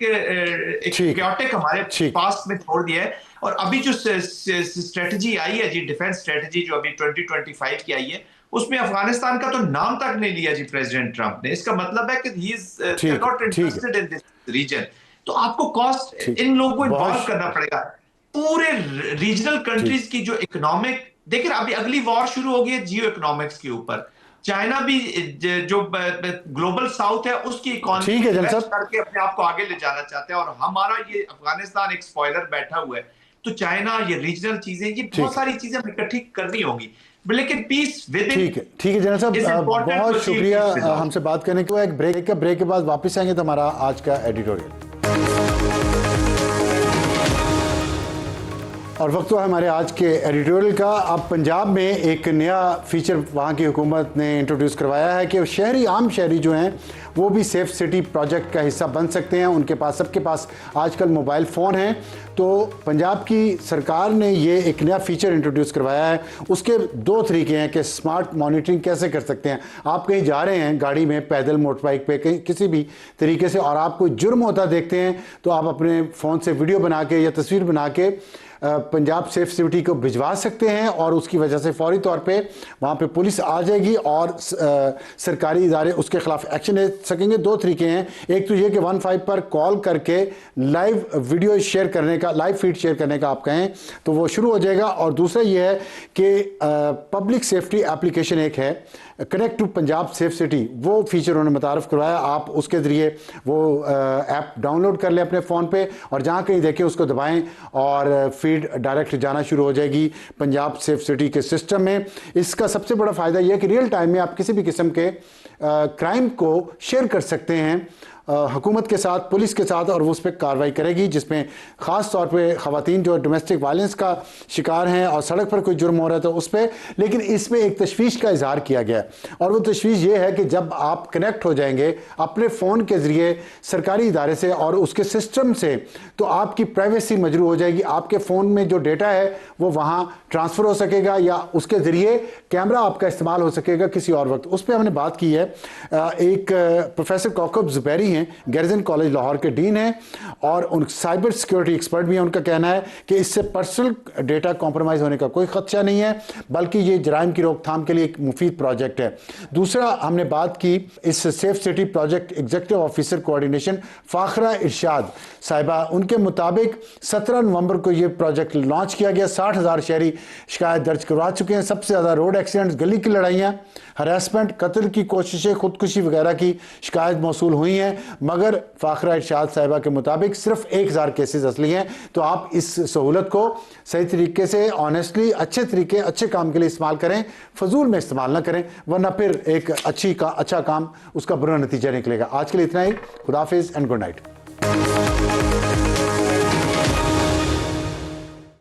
Speaker 3: क्योटिक हमारे पास में छोड़ दिया है। और अभी जो स्ट्रेटजी आई है जी, डिफेंस स्ट्रेटजी जो अभी 2025 की आई है, उसमें अफगानिस्तान का तो नाम तक नहीं लिया जी प्रेसिडेंट ट्रंप ने। इसका मतलब है कि he is not interested in this region. तो आपको कॉस्ट इन लोगों को इन्वॉल्व करना पड़ेगा। पूरे रीजनल कंट्रीज की जो इकोनॉमिक, देखिए अभी अगली वॉर शुरू हो गई है जियो इकोनॉमिक्स के ऊपर। चाइना भी जो ग्लोबल साउथ है उसकी इकोनॉमी करके अपने आप को आगे ले जाना चाहते हैं, और हमारा ये अफगानिस्तान एक स्पॉइलर बैठा हुआ है। तो चाइना, ये रीजनल चीजें, ये बहुत सारी चीजें हमें इकट्ठी करनी होंगी, लेकिन पीस विद इन।
Speaker 1: ठीक है जनरल साहब, बहुत शुक्रिया हमसे बात करने के बाद। एक ब्रेक के बाद वापस आएंगे तो हमारा आज का एडिटोरियल। और वक्त हुआ हमारे आज के एडिटोरियल का। अब पंजाब में एक नया फीचर वहाँ की हुकूमत ने इंट्रोड्यूस करवाया है कि शहरी आम शहरी जो हैं वो भी सेफ सिटी प्रोजेक्ट का हिस्सा बन सकते हैं। उनके पास सबके पास आजकल मोबाइल फ़ोन हैं, तो पंजाब की सरकार ने ये एक नया फीचर इंट्रोड्यूस करवाया है। उसके दो तरीके हैं कि स्मार्ट मॉनिटरिंग कैसे कर सकते हैं। आप कहीं जा रहे हैं गाड़ी में, पैदल, मोटर बाइक पे, कहीं किसी भी तरीके से, और आप कोई जुर्म होता देखते हैं तो आप अपने फ़ोन से वीडियो बना के या तस्वीर बना के पंजाब सेफ सिटी को भिजवा सकते हैं और उसकी वजह से फौरी तौर पे वहाँ पे पुलिस आ जाएगी और सरकारी इदारे उसके खिलाफ एक्शन ले सकेंगे। दो तरीके हैं, एक तो ये कि 15 पर कॉल करके लाइव वीडियो शेयर करने का, लाइव फीड शेयर करने का आप कहें तो वो शुरू हो जाएगा, और दूसरा ये है कि पब्लिक सेफ्टी एप्लीकेशन एक है, connect to Punjab safe city, वो फीचर उन्होंने मुतारफ़ करवाया। आप उसके ज़रिए वो ऐप डाउनलोड कर लें अपने फ़ोन पे और जहाँ कहीं देखें उसको दबाएं और फीड डायरेक्ट जाना शुरू हो जाएगी पंजाब सेफ सिटी के सिस्टम में। इसका सबसे बड़ा फ़ायदा यह है कि रियल टाइम में आप किसी भी किस्म के क्राइम को शेयर कर सकते हैं हुकूमत के साथ, पुलिस के साथ, और वो उस पर कार्रवाई करेगी, जिसमें ख़ास तौर पे ख़वातीन जो डोमेस्टिक वायलेंस का शिकार हैं और सड़क पर कोई जुर्म हो रहा है तो उस पर। लेकिन इसमें एक तशवीश का इजहार किया गया है, और वो तशवीश ये है कि जब आप कनेक्ट हो जाएंगे अपने फ़ोन के ज़रिए सरकारी इदारे से और उसके सिस्टम से, तो आपकी प्राइवेसी मजरू हो जाएगी। आपके फ़ोन में जो डेटा है वो वहाँ ट्रांसफ़र हो सकेगा या उसके ज़रिए कैमरा आपका इस्तेमाल हो सकेगा किसी और वक्त। उस पर हमने बात की है। एक professor Kaukab Zubairi garrison college Lahore के डीन हैं और उन साइबर सिक्योरिटी एक्सपर्ट भी हैं। उनका कहना है कि इससे पर्सनल डेटा कॉम्प्रोमाइज़ होने का कोई खदशा नहीं है, बल्कि ये जराइम की रोकथाम के लिए एक मुफीद प्रोजेक्ट है। दूसरा हमने बात की इस safe city project executive officer coordination Fakhra Irshad साहिबा, उनके मुताबिक 17 नवंबर को ये प्रोजेक्ट लॉन्च किया गया। 60,000 शहरी शिकायत दर्ज करवा चुके हैं। सबसे ज़्यादा रोड एक्सीडेंट्स, गली की लड़ाइयाँ, हरासमेंट, कत्ल की कोशिशें, खुदकुशी वगैरह की शिकायत मौसूल हुई हैं, मगर फाखरा इरशाद साहिबा के मुताबिक सिर्फ 1000 केसेस असली हैं। तो आप इस सहूलत को सही तरीके से, ऑनेस्टली, अच्छे तरीके, अच्छे काम के लिए इस्तेमाल करें, फजूल में इस्तेमाल ना करें, वरना फिर एक अच्छा काम उसका बुरा नतीजा निकलेगा। आज के लिए इतना ही। खुदा हाफिज़ एंड गुड नाइट।